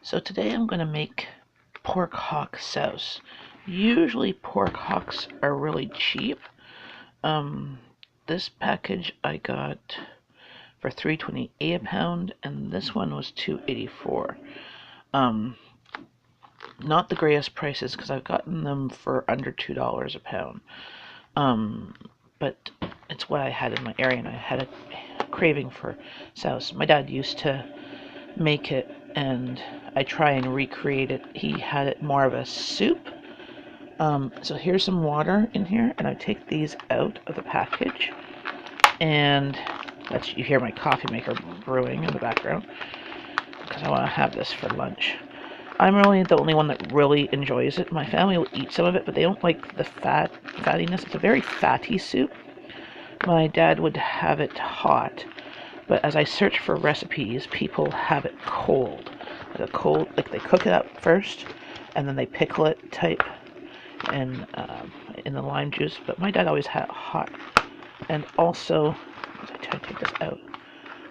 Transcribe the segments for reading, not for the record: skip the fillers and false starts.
So today I'm going to make pork hock souse. Usually pork hocks are really cheap. This package I got for $3.28 a pound, and this one was $2.84. Not the greatest prices because I've gotten them for under $2 a pound. But it's what I had in my area, and I had a craving for souse. My dad used to make it, and I try and recreate it. He had it more of a soup. So here's some water in here, and I take these out of the package, and you hear my coffee maker brewing in the background because I want to have this for lunch. I'm really the only one that really enjoys it. My family will eat some of it, but they don't like the fattiness. It's a very fatty soup. My dad would have it hot, but as I search for recipes, people have it cold. Like they cook it up first, and then they pickle it type in the lime juice. But my dad always had it hot. And also, as I try to take this out,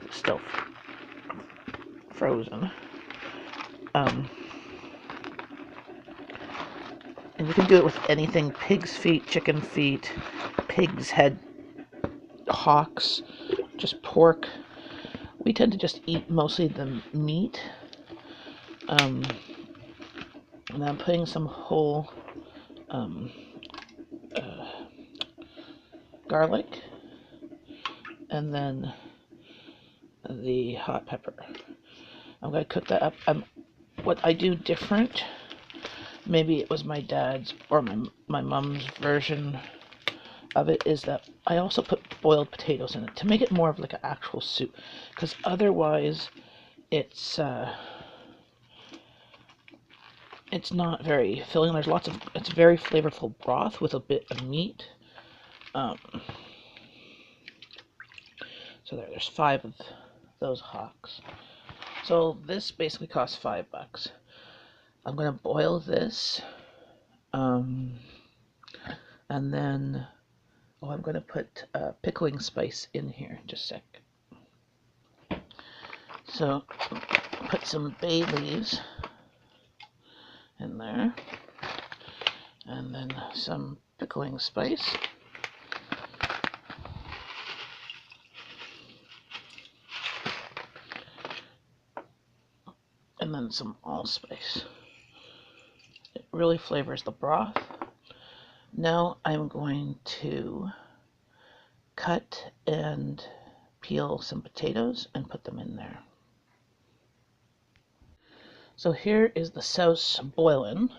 it's still frozen. And you can do it with anything: pig's feet, chicken feet, pig's head, hocks, just pork. We tend to just eat mostly the meat. And I'm putting some whole garlic, and then the hot pepper. I'm going to cook that up. What I do different, maybe it was my dad's or my mom's version of it, is that I also put boiled potatoes in it to make it more of like an actual soup, because otherwise it's not very filling. It's very flavorful broth with a bit of meat. So there's 5 of those hocks. So this basically costs $5. I'm gonna boil this, and then I'm gonna put pickling spice in here. Just a sec. So put some bay leaves in there, and then some pickling spice, and then some allspice. It really flavors the broth. Now I'm going to cut and peel some potatoes and put them in there. So here is the souse boiling,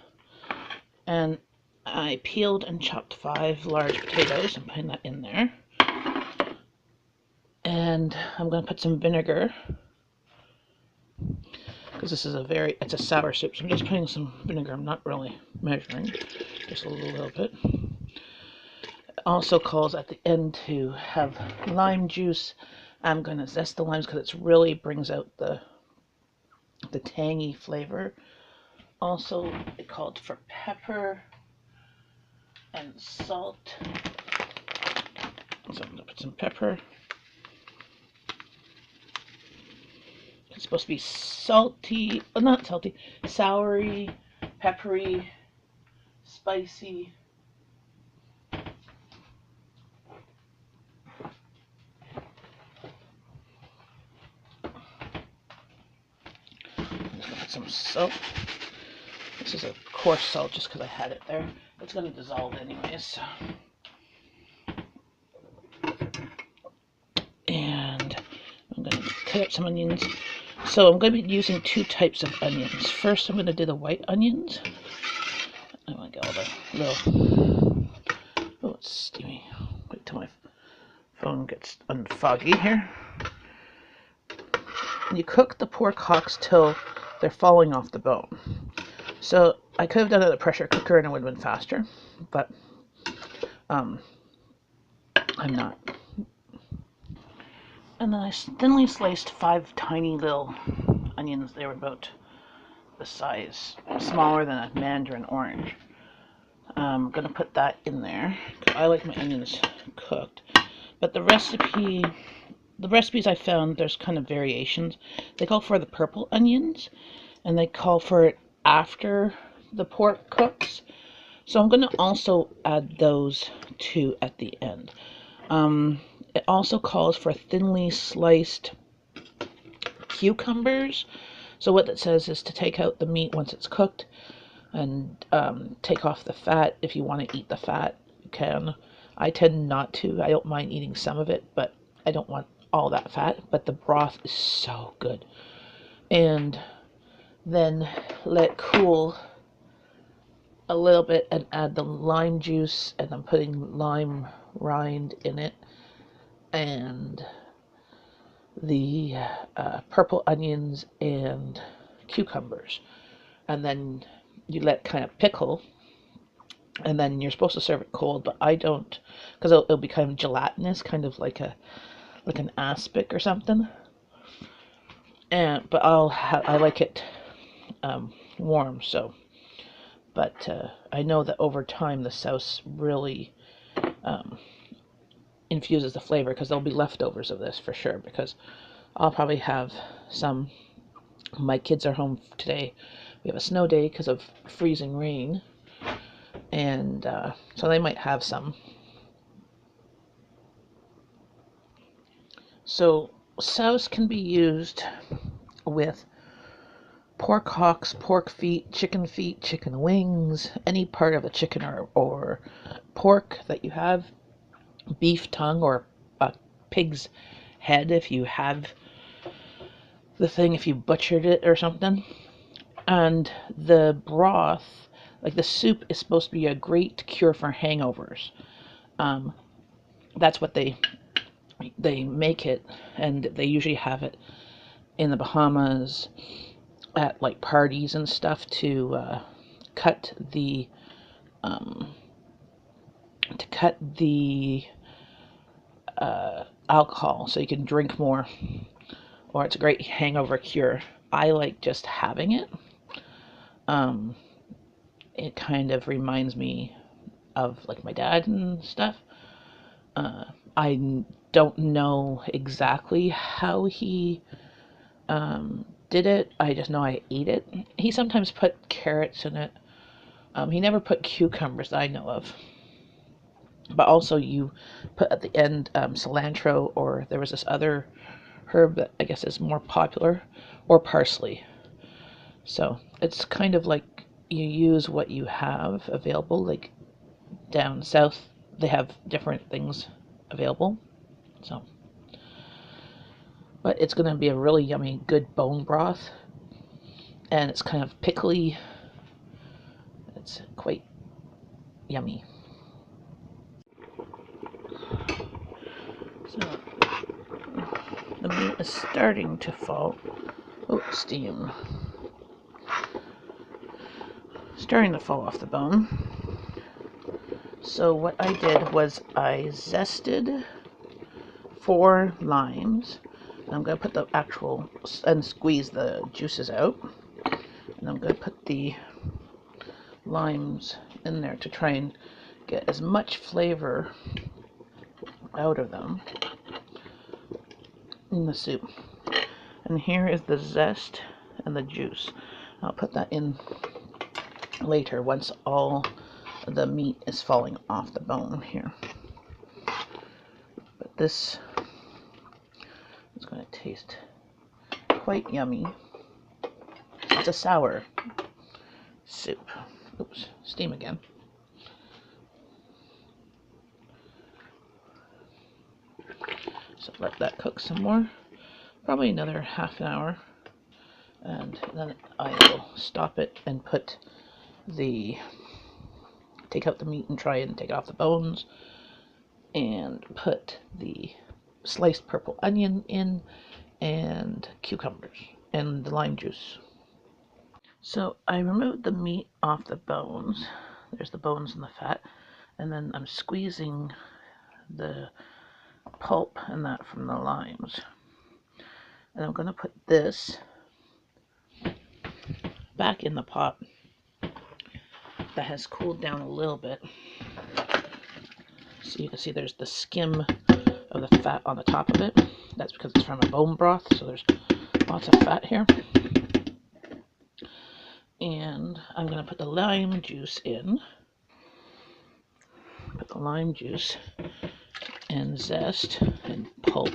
and I peeled and chopped 5 large potatoes and putting that in there. And I'm going to put some vinegar, because this is it's a sour soup, so I'm just putting some vinegar. I'm not really measuring, just a little bit. It also calls at the end to have lime juice. I'm going to zest the limes because it really brings out the tangy flavor. Also, it called for pepper and salt. So I'm going to put some pepper. It's supposed to be salty, well, not salty, soury, peppery, spicy. I'm just going to put some salt. This is a coarse salt just because I had it there. It's going to dissolve anyways. So. And I'm going to cut up some onions. So I'm going to be using 2 types of onions. First, I'm going to do the white onions. I want to get all the little... Oh, it's steamy. Wait till my phone gets unfoggy here. You cook the pork hocks till they're falling off the bone. So I could have done it in a pressure cooker and it would have been faster, but I'm not. And then I thinly sliced 5 tiny little onions. They were about the size, smaller than a mandarin orange. I'm going to put that in there. I like my onions cooked. But the recipes I found, there's kind of variations. They call for the purple onions. and they call for it after the pork cooks. So I'm going to also add those two at the end. It also calls for thinly sliced cucumbers. So what it says is to take out the meat once it's cooked and take off the fat. If you want to eat the fat, you can. I tend not to. I don't mind eating some of it, but I don't want all that fat. But the broth is so good. And then let cool a little bit and add the lime juice, and I'm putting lime rind in it, and the purple onions and cucumbers, and then you let kind of pickle, and then you're supposed to serve it cold, but I don't, because it'll be kind of gelatinous, kind of like an aspic or something. And but I like it warm. So, but I know that over time the sauce really infuses the flavor, because there'll be leftovers of this for sure, because I'll probably have some. My kids are home today. We have a snow day because of freezing rain, and so they might have some. So sauce can be used with pork hocks, pork feet, chicken wings, any part of a chicken or pork that you have, beef tongue or a pig's head if you have the thing, if you butchered it or something. And the broth, like the soup, is supposed to be a great cure for hangovers. That's what they make it, and they usually have it in the Bahamas at like parties and stuff to cut the alcohol so you can drink more, or it's a great hangover cure. I like just having it. It kind of reminds me of like my dad and stuff. I don't know exactly how he did it. I just know I ate it. He sometimes put carrots in it. He never put cucumbers that I know of. But also you put at the end cilantro, or there was this other herb that I guess is more popular, or parsley. So it's kind of like you use what you have available. Like down south, they have different things available. So, but it's going to be a really yummy, good bone broth, and it's kind of pickly. It's quite yummy. So the meat is starting to fall. Oh, steam. Starting to fall off the bone. So what I did was I zested 4 limes. And I'm going to put the actual, and squeeze the juices out. And I'm going to put the limes in there to try and get as much flavor out of them in the soup. And here is the zest and the juice. I'll put that in later once all the meat is falling off the bone here. But this is going to taste quite yummy. It's a sour soup. Oops, steam again. So let that cook some more, probably another half an hour, and then I will stop it and take out the meat and try and take off the bones, and put the sliced purple onion in, and cucumbers, and the lime juice. So I removed the meat off the bones. There's the bones and the fat, and then I'm squeezing the pulp and that from the limes. And I'm going to put this back in the pot that has cooled down a little bit. So you can see there's the skim of the fat on the top of it. That's because it's from a bone broth, so there's lots of fat here. And I'm going to put the lime juice in. Put the lime juice and zest and pulp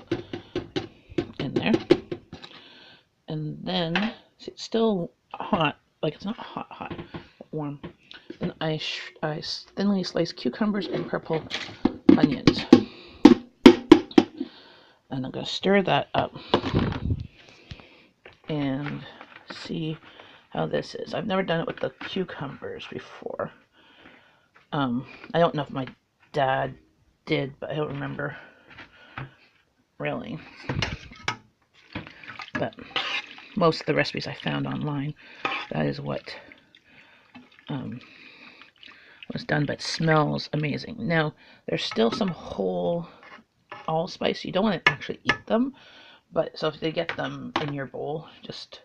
in there. And then, see, it's still hot, like it's not hot, but warm. Then I thinly slice cucumbers and purple onions. And I'm going to stir that up and see how this is. I've never done it with the cucumbers before. I don't know if my dad did, but I don't remember really. But most of the recipes I found online, that is what was done, but it smells amazing. Now, there's still some whole allspice. You don't want to actually eat them, but so if they get them in your bowl, just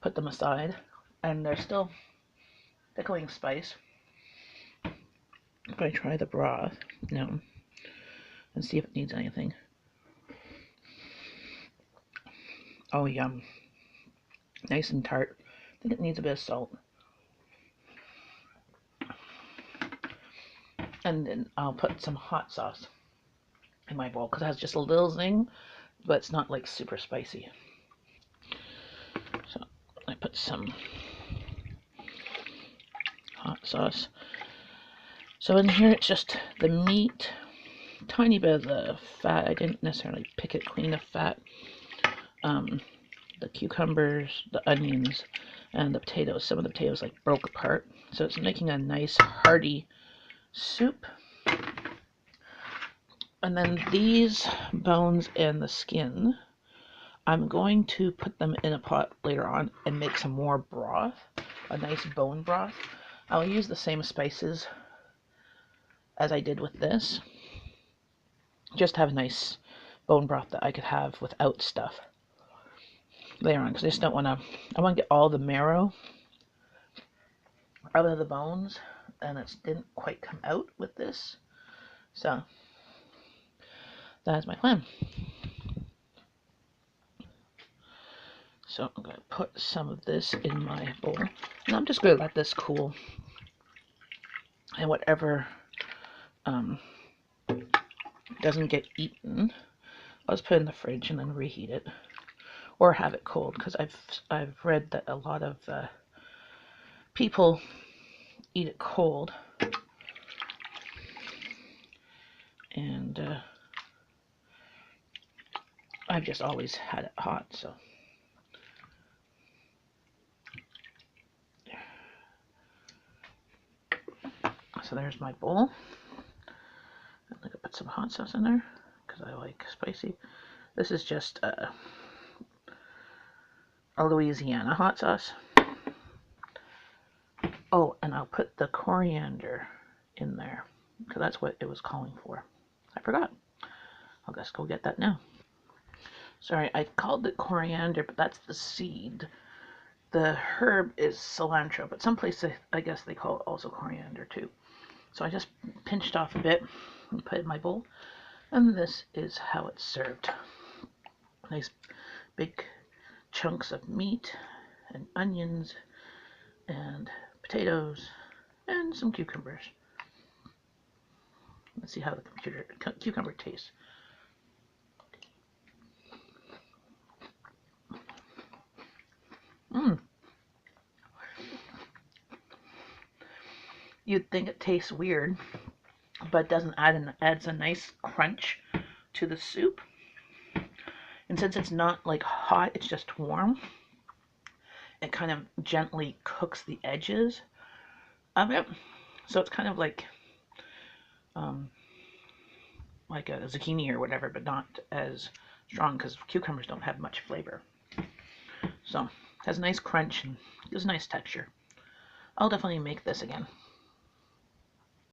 put them aside. And they're still pickling spice. I'm going to try the broth now and see if it needs anything. Oh, yum. Nice and tart. I think it needs a bit of salt. And then I'll put some hot sauce in my bowl because it has just a little zing, but it's not like super spicy. So I put some hot sauce. So in here it's just the meat, tiny bit of the fat. I didn't necessarily pick it clean of fat. The cucumbers, the onions, and the potatoes. Some of the potatoes like broke apart. So it's making a nice hearty soup. And then these bones and the skin, I'm going to put them in a pot later on and make some more broth, a nice bone broth. I'll use the same spices as I did with this. Just have a nice bone broth that I could have without stuff later on, because I just don't want to, I want to get all the marrow out of the bones, and it didn't quite come out with this. So that's my plan. So I'm going to put some of this in my bowl, and I'm just going to let this cool, and whatever doesn't get eaten, I'll just put it in the fridge and then reheat it, or have it cold, because I've read that a lot of people eat it cold, and I've just always had it hot. So there's my bowl. I'm going to put some hot sauce in there because I like spicy. This is just a Louisiana hot sauce. Oh, and I'll put the coriander in there because that's what it was calling for. I forgot. I'll just go get that now. Sorry, I called it coriander, but that's the seed. The herb is cilantro, but some places I guess they call it also coriander too. So I just pinched off a bit and put it in my bowl, and this is how it's served. Nice big chunks of meat and onions and potatoes and some cucumbers. Let's see how the cucumber tastes. You'd think it tastes weird, but it doesn't adds a nice crunch to the soup. And since it's not like hot, it's just warm, it kind of gently cooks the edges of it. So it's kind of like a zucchini or whatever, but not as strong because cucumbers don't have much flavor. So it has a nice crunch and gives a nice texture. I'll definitely make this again.